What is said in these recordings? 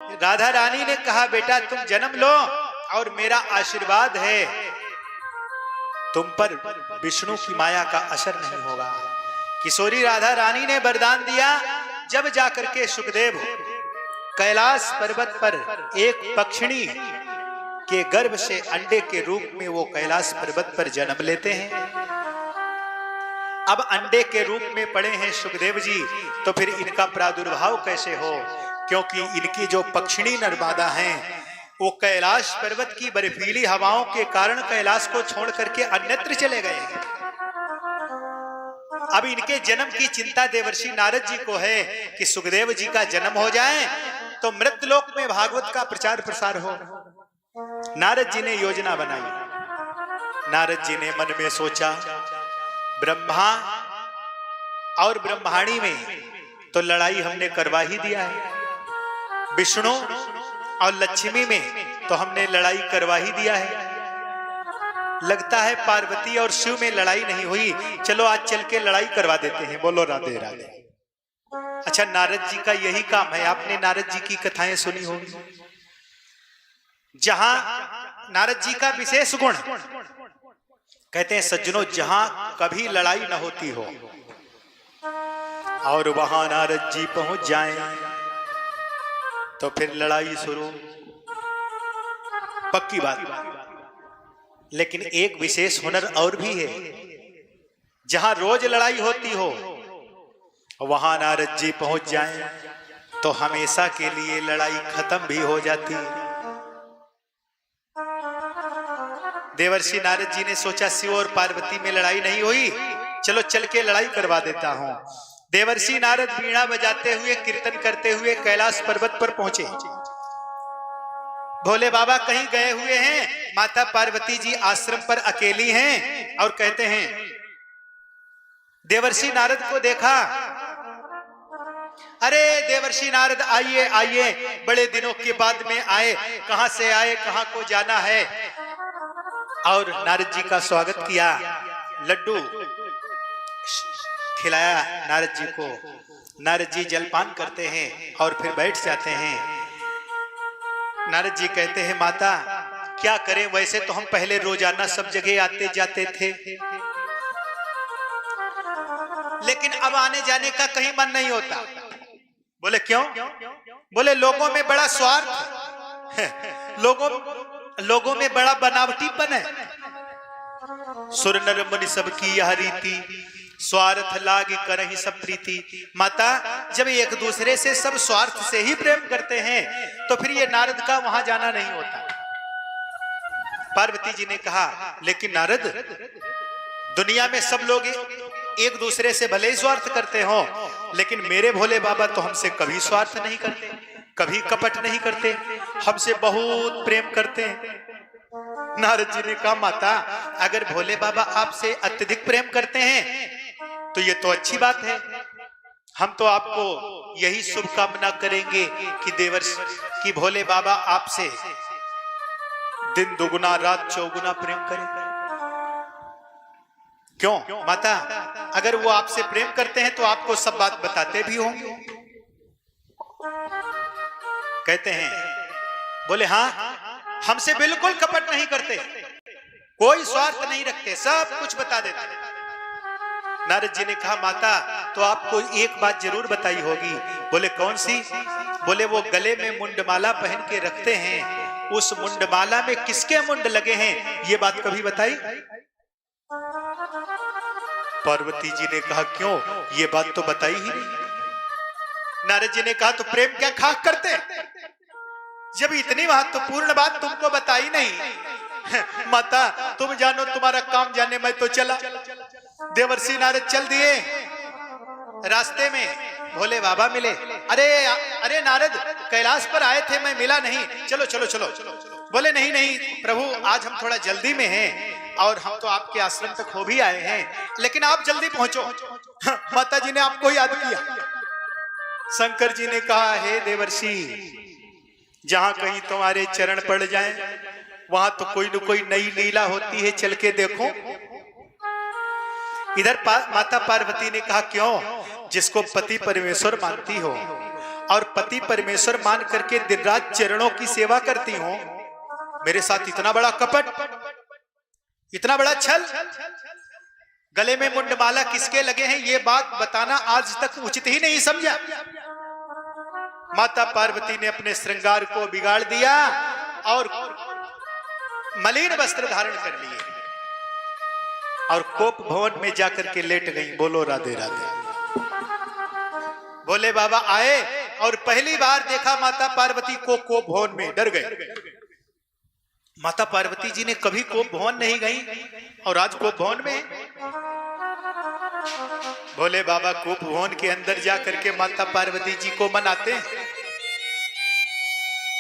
राधा रानी ने कहा बेटा तुम जन्म लो और मेरा आशीर्वाद है तुम पर विष्णु की माया का असर नहीं होगा। किशोरी राधा रानी ने वरदान दिया। जब जाकर के सुखदेव कैलाश पर्वत पर एक पक्षिणी के गर्भ से अंडे के रूप में वो कैलाश पर्वत पर जन्म लेते हैं। अब अंडे के रूप में पड़े हैं सुखदेव जी, तो फिर इनका प्रादुर्भाव कैसे हो, क्योंकि इनकी जो पक्षिणी नर्मदा हैं वो कैलाश पर्वत की बर्फीली हवाओं के कारण कैलाश को छोड़ करके अन्यत्र चले गए हैं। अब इनके जन्म की चिंता देवर्षि नारद जी को है कि सुखदेव जी का जन्म हो जाए तो मृतलोक में भागवत का प्रचार प्रसार हो। नारद जी ने योजना बनाई। नारद जी ने मन में सोचा ब्रह्मा और ब्रह्माणी में तो लड़ाई हमने करवा ही दिया है, विष्णु और लक्ष्मी में तो हमने लड़ाई करवा ही दिया है, लगता है पार्वती और शिव में लड़ाई नहीं हुई, चलो आज चल के लड़ाई करवा देते हैं। बोलो राधे राधे। अच्छा, नारद जी का यही काम है। आपने नारद जी की कथाएं सुनी होगी। जहां नारद जी का विशेष गुण, कहते हैं सज्जनों जहां कभी लड़ाई न होती हो और वहां नारद जी पहुंच जाएं तो फिर लड़ाई शुरू, पक्की बात। लेकिन एक विशेष हुनर और भी है, जहां रोज लड़ाई होती हो वहां नारद जी पहुंच जाएं तो हमेशा के लिए लड़ाई खत्म भी हो जाती है। देवर्षि नारद जी ने सोचा शिव और पार्वती में लड़ाई नहीं हुई, चलो चल के लड़ाई करवा देता हूं। देवर्षि नारद वीणा बजाते हुए कीर्तन करते हुए कैलाश पर्वत पर पहुंचे। भोले बाबा कहीं गए हुए हैं, माता पार्वती जी आश्रम पर अकेली हैं और कहते हैं देवर्षि नारद को देखा, अरे देवर्षि नारद आइए आइए, बड़े दिनों के बाद में आए, कहां से आए, कहां को जाना है। और नारद जी का स्वागत किया, लड्डू खिलाया नारद जी को। नारद जी जलपान करते हैं और फिर बैठ जाते हैं। नारद जी कहते हैं माता क्या करें, वैसे तो हम पहले रोजाना सब जगह आते जाते थे, लेकिन अब आने जाने का कहीं मन नहीं होता। बोले क्यों? बोले लोगों में बड़ा स्वार्थ है, लोगों में बड़ा बनावटीपन है। सुर नर मुनि सबकी यह रीति, स्वार्थ लाग करहि सब प्रीति। माता जब एक दूसरे से सब स्वार्थ से ही प्रेम करते हैं तो फिर ये नारद का वहां जाना नहीं होता। पार्वती जी ने कहा लेकिन नारद, दुनिया में सब लोग एक दूसरे से भले ही स्वार्थ करते हो, लेकिन मेरे भोले बाबा तो हमसे कभी स्वार्थ नहीं करते, कभी कपट नहीं करते, हमसे बहुत प्रेम करते हैं। नारद जी ने कहा माता अगर भोले बाबा आपसे अत्यधिक प्रेम करते हैं तो ये तो अच्छी बात है, हम तो आपको यही शुभकामना करेंगे कि देवर्षि कि भोले बाबा आपसे दिन दुगुना रात चौगुना प्रेम करें। क्यों माता? अगर वो आपसे प्रेम करते हैं तो आपको सब बात बताते भी होंगे। कहते हैं बोले हाँ, हमसे बिल्कुल कपट नहीं करते, कोई स्वार्थ नहीं रखते, सब कुछ बता देते। नारद जी ने कहा माता तो आपको एक बात जरूर बताई होगी। बोले कौन सी? बोले वो गले में मुंडमाला पहन के रखते हैं, उस मुंडमाला में किसके मुंड लगे हैं, ये बात कभी बताई? पार्वती जी ने कहा क्यों, ये बात तो बताई ही नहीं। नारद जी ने कहा तो प्रेम क्या खाक करते, जब इतनी महत्वपूर्ण बात तुमको बताई नहीं। माता तुम जानो तुम्हारा काम जाने, मैं तो चला। देवर्षि नारद चल दिए। रास्ते में भोले बाबा मिले। अरे नारद कैलाश पर आए थे, मैं मिला नहीं, चलो चलो चलो। बोले नहीं नहीं प्रभु, आज हम थोड़ा जल्दी में हैं और हम तो आपके आश्रम तक हो भी आए हैं, लेकिन आप जल्दी पहुंचो। माता जी ने आपको याद किया। शंकर जी ने कहा हे देवर्षि, जहां कहीं तुम्हारे चरण पड़ जाएं वहां तो कोई न कोई नई लीला होती है, चल के देखो। इधर माता पार्वती ने कहा क्यों? जिसको पति परमेश्वर मानती हो और पति परमेश्वर मान करके दिन रात चरणों की सेवा करती हूं, मेरे साथ इतना बड़ा कपट, इतना बड़ा छल, गले में मुंडमाला किसके लगे हैं ये बात बताना आज तक उचित ही नहीं समझा। माता पार्वती ने अपने श्रृंगार को बिगाड़ दिया और मलिन वस्त्र धारण कर लिए और कोप भवन में जाकर के लेट गई। बोलो राधे राधे। भोले बाबा आए और पहली बार देखा माता पार्वती को कोप भवन में, डर गए। माता पार्वती जी ने कभी कोप भवन नहीं गई और आज कोप भवन में। भोले बाबा कोप भवन के अंदर जाकर के माता पार्वती जी को मनाते हैं।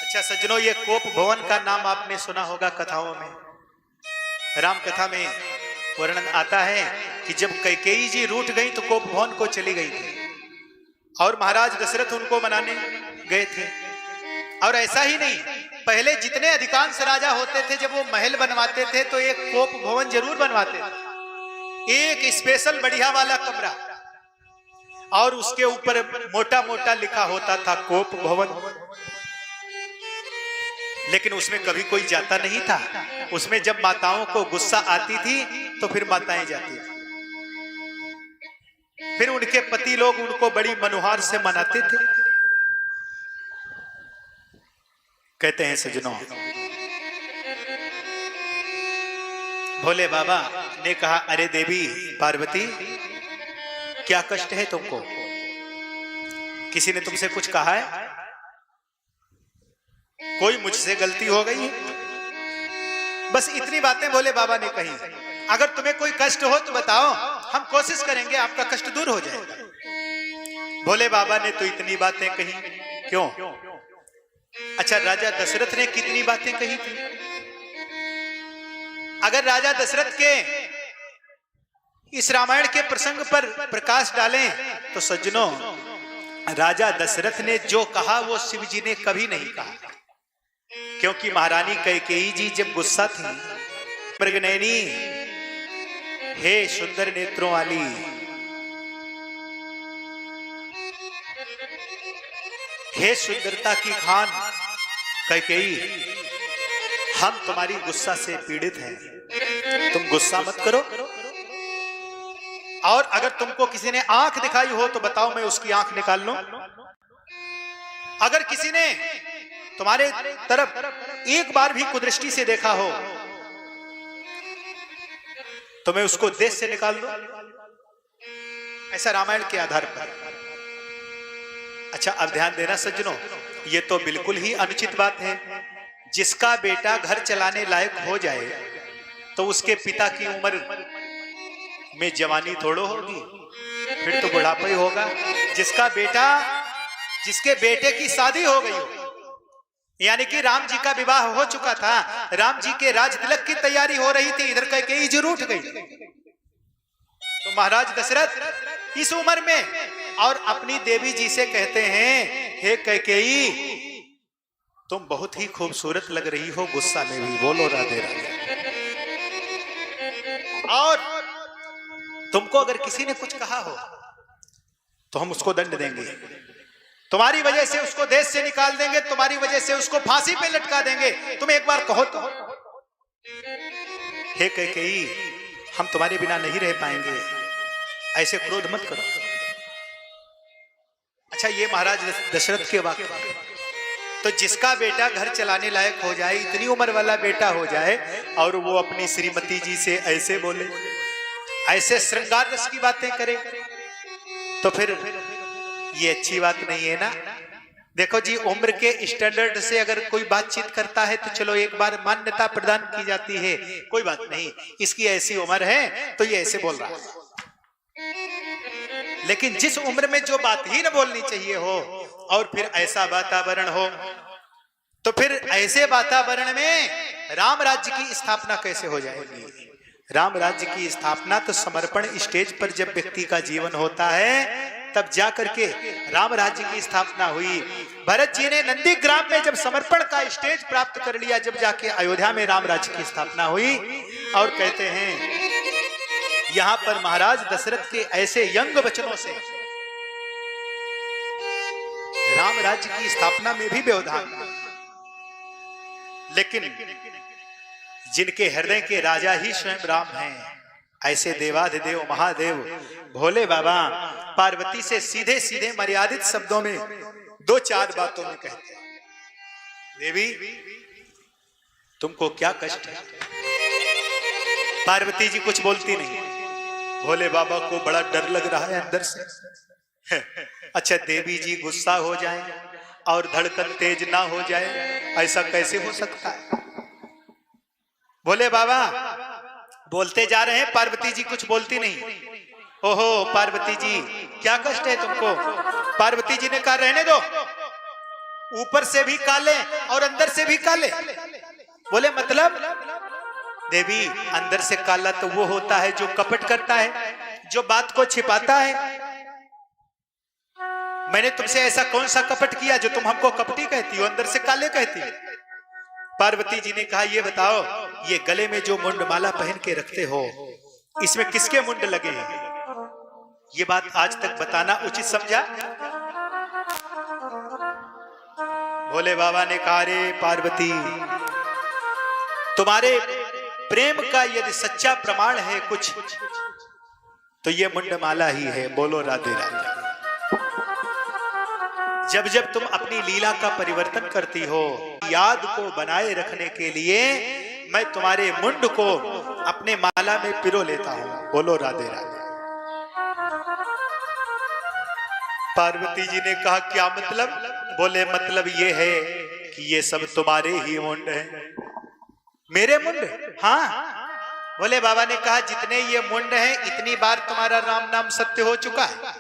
अच्छा सज्जनों, ये कोप भवन का नाम आपने सुना होगा कथाओं में। राम कथा में वर्णन आता है कि जब कैकेयी जी रूठ गई तो कोप भवन को चली गई थी और महाराज दशरथ उनको मनाने गए थे। और ऐसा ही नहीं, पहले जितने अधिकांश राजा होते थे जब वो महल बनवाते थे तो एक कोप भवन जरूर बनवाते थे, एक स्पेशल बढ़िया वाला कमरा, और उसके ऊपर मोटा मोटा लिखा होता था कोप भवन। लेकिन उसमें कभी कोई जाता नहीं था। उसमें जब माताओं को गुस्सा आती थी तो फिर माताएं जाती थी, फिर उनके पति लोग उनको बड़ी मनुहार से मनाते थे। कहते हैं सज्जनों, भोले बाबा ने कहा, अरे देवी पार्वती क्या कष्ट है तुमको? किसी ने तुमसे कुछ कहा है? कोई मुझसे गलती हो गई है? बस इतनी बातें भोले बाबा ने कही। अगर तुम्हें कोई कष्ट हो तो बताओ, हम कोशिश करेंगे आपका कष्ट दूर हो जाए। भोले बाबा ने तो इतनी बातें कही। क्यों? अच्छा, राजा दशरथ ने कितनी बातें कही थी? अगर राजा दशरथ के इस रामायण के प्रसंग पर प्रकाश डालें तो सज्जनों, राजा दशरथ ने जो कहा वो शिव जी ने कभी नहीं कहा। क्योंकि महारानी कैकेयी जी जब गुस्सा थी, मृगनयनी, हे सुंदर नेत्रों वाली, हे सुंदरता की खान कैकेयी, हम तुम्हारी गुस्सा से पीड़ित हैं, तुम गुस्सा मत करो। और अगर तुमको किसी ने आंख दिखाई हो तो बताओ, मैं उसकी आंख निकाल लूं। अगर किसी ने तुम्हारे तरफ एक बार भी कुदृष्टि से देखा हो तो मैं उसको देश से निकाल दूं। ऐसा रामायण के आधार पर। अच्छा, अब ध्यान देना सज्जनों, ये तो बिल्कुल ही अनुचित बात है। जिसका बेटा घर चलाने लायक हो जाए तो उसके पिता की उम्र में जवानी थोड़ो होगी, फिर तो बुढ़ापा ही होगा। जिसके बेटे की शादी हो गई हो, यानी कि राम जी का विवाह हो चुका था, राम जी के राज तिलक की तैयारी हो रही थी, इधर कैकेयी जी रूठ गई, तो महाराज दशरथ इस उम्र में और अपनी देवी जी से कहते हैं, हे कैकेयी, तुम बहुत ही खूबसूरत लग रही हो गुस्सा में भी। बोलो राधे राधे। और तुमको अगर किसी ने कुछ कहा हो तो हम उसको दंड देंगे, तुम्हारी वजह से उसको देश से निकाल देंगे, तुम्हारी वजह से उसको फांसी पे लटका देंगे। तुम एक बार कहो तो, हे कैकेयी, हम तुम्हारे बिना नहीं रह पाएंगे, ऐसे क्रोध मत करो। अच्छा, ये महाराज दशरथ के वाक्य। तो जिसका बेटा घर चलाने लायक हो जाए, इतनी उम्र वाला बेटा हो जाए, और वो अपनी श्रीमती जी से ऐसे बोले, ऐसे श्रृंगार रस की बातें करे, तो फिर ये अच्छी बात नहीं है ना। देखो जी, उम्र के स्टैंडर्ड से अगर कोई बातचीत करता है तो चलो एक बार मान्यता प्रदान की जाती है, कोई बात नहीं, इसकी ऐसी उम्र है तो ये ऐसे बोल रहा है। लेकिन जिस उम्र में जो बात ही न बोलनी चाहिए हो और फिर ऐसा वातावरण हो, तो फिर ऐसे वातावरण में राम राज्य की स्थापना कैसे हो जाएगी? राम राज्य की स्थापना तो समर्पण स्टेज पर जब व्यक्ति का जीवन होता है तब जाकर के राम राज्य की स्थापना हुई। भरत जी ने नंदीग्राम में जब समर्पण का स्टेज प्राप्त कर लिया, जब जाके अयोध्या में राम राज्य की स्थापना हुई। और कहते हैं यहां पर महाराज दशरथ के ऐसे यंग वचनों से राम राज्य की स्थापना में भी व्यवधान, लेकिन जिनके हृदय के राजा ही स्वयं राम हैं, ऐसे देवाधिदेव महादेव भोले बाबा पार्वती से सीधे सीधे मर्यादित शब्दों में दो चार बातों में कहते हैं, देवी तुमको क्या कष्ट है? पार्वती जी कुछ बोलती नहीं। भोले बाबा को बड़ा डर लग रहा है अंदर से। अच्छा, देवी जी गुस्सा हो जाएं और धड़कन तेज ना हो जाए, ऐसा कैसे हो सकता है? भोले बाबा बोलते जा रहे हैं, पार्वती जी कुछ बोलती नहीं। ओहो पार्वती जी क्या कष्ट है तुमको? पार्वती जी ने कहा रहने दो, ऊपर से भी काले और अंदर से भी काले। बोले मतलब? देवी अंदर से काला तो वो होता है जो कपट करता है, जो बात को छिपाता है। मैंने तुमसे ऐसा कौन सा कपट किया जो तुम हमको कपटी कहती हो, अंदर से काले कहती हो? पार्वती जी ने कहा ये बताओ, ये गले में जो मुंडमाला पहन के रखते हो, इसमें किसके मुंड लगे हैं? ये बात आज तक बताना उचित समझा? भोले बाबा ने कहा रे पार्वती, तुम्हारे प्रेम का यदि सच्चा प्रमाण है कुछ, तो ये मुंडमाला ही है। बोलो राधे राधे। जब जब तुम अपनी लीला का परिवर्तन करती हो, याद को बनाए रखने के लिए मैं तुम्हारे मुंड को अपने माला में पिरो लेता हूं। बोलो राधे राधे। पार्वती जी ने कहा क्या मतलब? बोले मतलब ये है कि ये सब तुम्हारे ही मुंड हैं। मेरे मुंड? हाँ। बोले बाबा ने कहा जितने ये मुंड हैं, इतनी बार तुम्हारा राम नाम सत्य हो चुका है।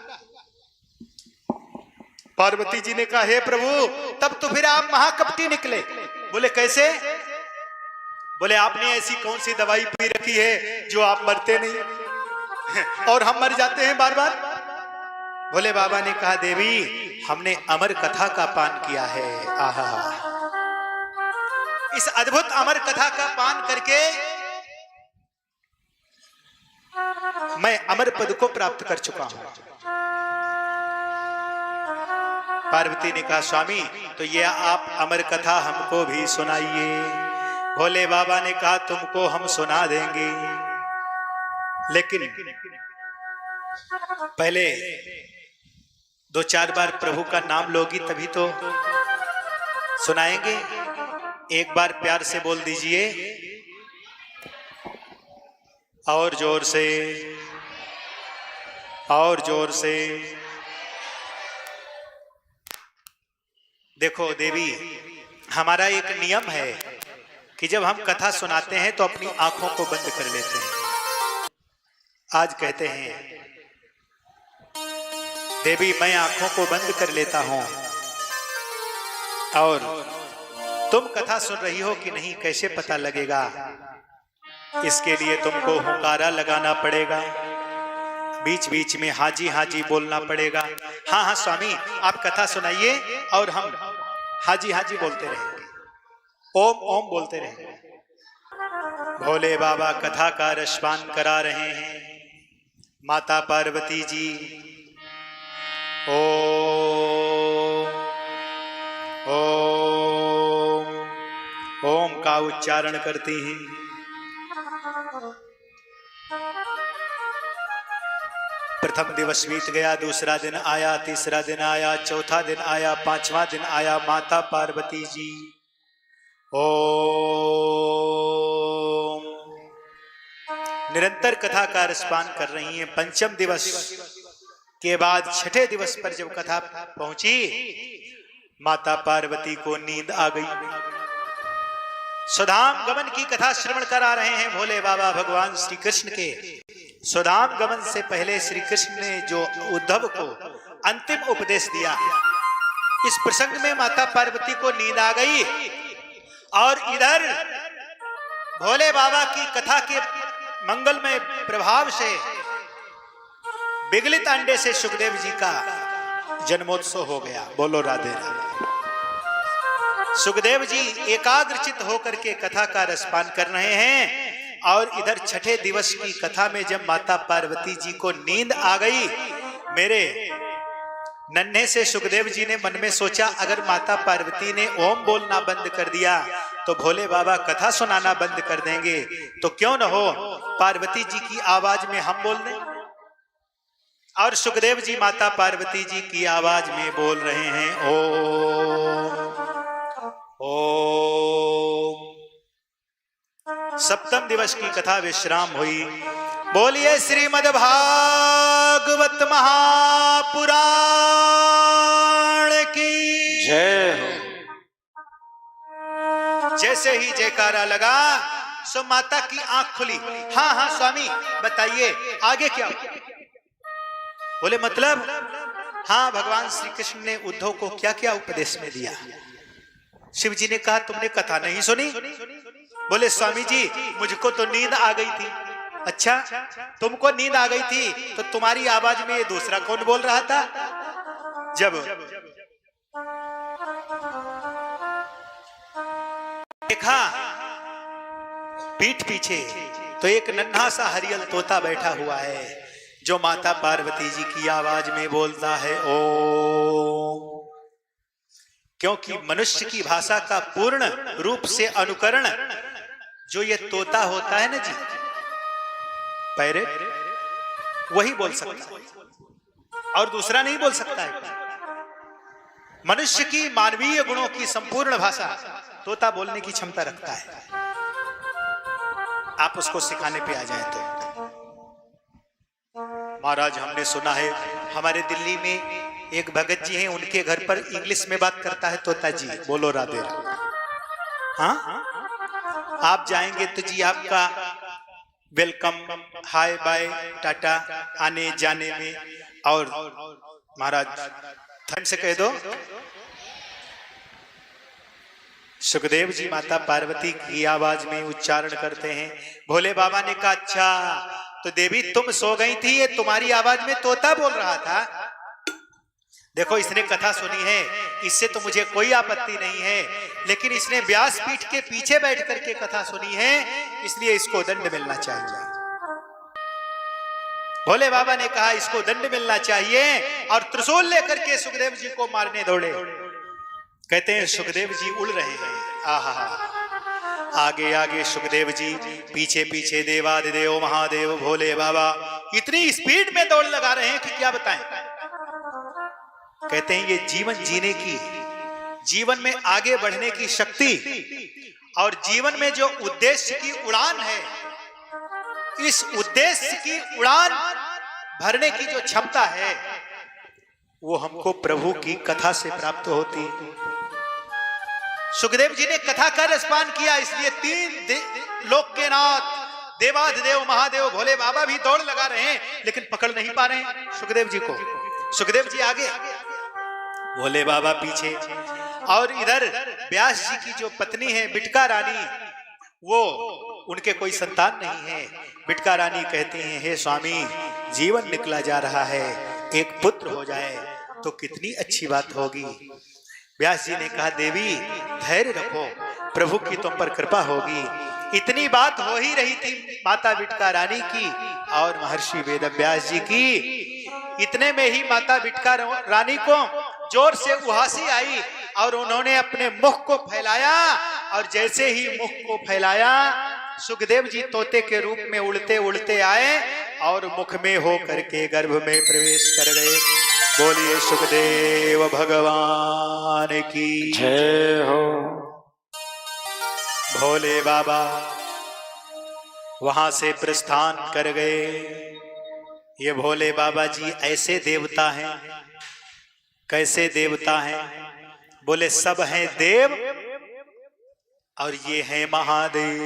पार्वती जी ने कहा हे प्रभु, तब तो फिर आप महाकपटी निकले। बोले कैसे? बोले आपने ऐसी कौन सी दवाई पी रखी है जो आप मरते नहीं और हम मर जाते हैं बार बार? बोले बाबा ने कहा देवी हमने अमर कथा का पान किया है। आहा, इस अद्भुत अमर कथा का पान करके मैं अमर पद को प्राप्त कर चुका हूं। पार्वती ने कहा स्वामी तो ये आप अमर कथा हमको भी सुनाइए। भोले बाबा ने कहा तुमको हम सुना देंगे, लेकिन पहले दो चार बार प्रभु का नाम लोगी तभी तो सुनाएंगे। एक बार प्यार से बोल दीजिए, और जोर से, और जोर से। देखो देवी, हमारा एक नियम है कि जब हम कथा सुनाते हैं तो अपनी आंखों को बंद कर लेते हैं। आज कहते हैं देवी मैं आंखों को बंद कर लेता हूं, और तुम कथा सुन रही हो कि नहीं कैसे पता लगेगा? इसके लिए तुमको हुंकारा लगाना पड़ेगा, बीच बीच में हाजी हाजी बोलना पड़ेगा। हाँ हाँ स्वामी आप कथा सुनाइए और हम हाजी हाजी बोलते रहेंगे, ओम ओम बोलते रहेंगे। भोले बाबा कथा का रसपान करा रहे हैं। माता पार्वती जी ओम ओम ओम का उच्चारण करती हैं। प्रथम दिवस बीत गया, दूसरा दिन आया, तीसरा दिन आया, चौथा दिन आया, पांचवा दिन आया। माता पार्वती जी ओम निरंतर कथा का रसपान कर रही हैं। पंचम दिवस के बाद छठे दिवस पर जब कथा पहुंची, माता पार्वती को नींद आ गई। सुधाम गमन की कथा श्रवण करा रहे हैं भोले बाबा भगवान श्री कृष्ण के। सुधाम गमन से पहले श्री कृष्ण ने जो उद्धव को अंतिम उपदेश दिया, इस प्रसंग में माता पार्वती को नींद आ गई, और इधर भोले बाबा की कथा के मंगलमय प्रभाव से बिगलित अंडे से सुखदेव जी का जन्मोत्सव हो गया। बोलो राधे राधे। सुखदेव जी एकाग्रचित होकर के कथा का रसपान कर रहे हैं, और इधर छठे दिवस की कथा में जब माता पार्वती जी को नींद आ गई, मेरे नन्हे से सुखदेव जी ने मन में सोचा, अगर माता पार्वती ने ओम बोलना बंद कर दिया तो भोले बाबा कथा सुनाना बंद कर देंगे, तो क्यों न हो पार्वती जी की आवाज में हम बोल दें। और सुखदेव जी माता पार्वती जी की आवाज में बोल रहे हैं, ओम ओम। सप्तम दिवस की कथा विश्राम हुई। बोलिए श्रीमद् भागवत महापुराण की जय हो। जैसे ही जयकारा लगा सो माता की आंख खुली। हाँ हाँ स्वामी बताइए आगे क्या। बोले मतलब? हाँ, भगवान श्री कृष्ण ने उद्धव को क्या क्या उपदेश में दिया। शिव जी ने कहा तुमने कथा नहीं सुनी? बोले स्वामी जी मुझको तो नींद आ गई थी। अच्छा, तुमको नींद आ गई थी तो तुम्हारी आवाज में दूसरा कौन बोल रहा था? जब देखा पीठ पीछे तो एक नन्हा सा हरियल तोता बैठा हुआ है जो माता पार्वती जी की आवाज में बोलता है ओम। क्योंकि मनुष्य की भाषा का पूर्ण रूप से अनुकरण जो ये तोता होता है ना जी, पैरेट, वही बोल सकता है और दूसरा नहीं बोल सकता है। मनुष्य की मानवीय गुणों की संपूर्ण भाषा तोता बोलने की क्षमता रखता है। आप उसको सिखाने पे आ जाए तो। महाराज हमने सुना है हमारे दिल्ली में एक भगत जी हैं, उनके घर पर इंग्लिश में बात करता है तोता जी। बोलो राधे। हाँ, आप जाएंगे तो जी आपका वेलकम, हाय बाय, टाटा आने जाने में। और महाराज धन से कह दो। सुखदेव जी माता पार्वती की आवाज में उच्चारण करते हैं। भोले बाबा ने कहा अच्छा तो देवी तुम सो गई थी, ये तुम्हारी आवाज में तोता बोल रहा था। देखो इसने कथा सुनी है, इससे तो मुझे कोई आपत्ति नहीं है, लेकिन इसने व्यासपीठ के पीछे बैठ करके कथा सुनी है, इसलिए इसको दंड मिलना चाहिए। भोले बाबा ने कहा इसको दंड मिलना चाहिए और त्रिशूल लेकर के सुखदेव जी को मारने दौड़े। कहते हैं सुखदेव जी उड़ रहे हैं। आहा, आगे आगे सुखदेव जी, पीछे पीछे देवादिदेव महादेव भोले बाबा इतनी स्पीड में दौड़ लगा रहे हैं कि क्या बताएं। कहते हैं ये जीवन जीने की, जीवन में आगे बढ़ने की शक्ति और जीवन में जो उद्देश्य की उड़ान है, इस उद्देश्य की उड़ान भरने की जो क्षमता है वो हमको प्रभु की कथा से प्राप्त होती। सुखदेव जी ने कथा का रसपान किया, इसलिए तीन लोक के नाथ देवाधिदेव महादेव भोले बाबा भी दौड़ लगा रहे हैं, लेकिन पकड़ नहीं पा रहे हैं सुखदेव जी को। सुखदेव जी आगे, भोले बाबा पीछे। और इधर व्यास जी की जो पत्नी है बिटका रानी, वो उनके कोई संतान नहीं है। बिटका रानी कहती हैं हे स्वामी जीवन निकला जा रहा है, एक पुत्र हो जाए तो कितनी अच्छी बात होगी। व्यास जी ने कहा देवी धैर्य रखो, प्रभु की तुम पर कृपा होगी। इतनी बात हो ही रही थी माता बिटका रानी की और महर्षि वेदव्यास जी की। इतने में ही माता बिटका रानी को जोर से उहासी आई और उन्होंने अपने मुख को फैलाया, और जैसे ही मुख को फैलाया सुखदेव जी तोते के रूप में उड़ते उड़ते आए और मुख में हो करके गर्भ में प्रवेश कर गए। बोलिए सुखदेव भगवान की जय हो। भोले बाबा वहां से प्रस्थान कर गए। ये भोले बाबा जी ऐसे देवता हैं, कैसे देवता हैं? बोले सब हैं देव और ये हैं महादेव।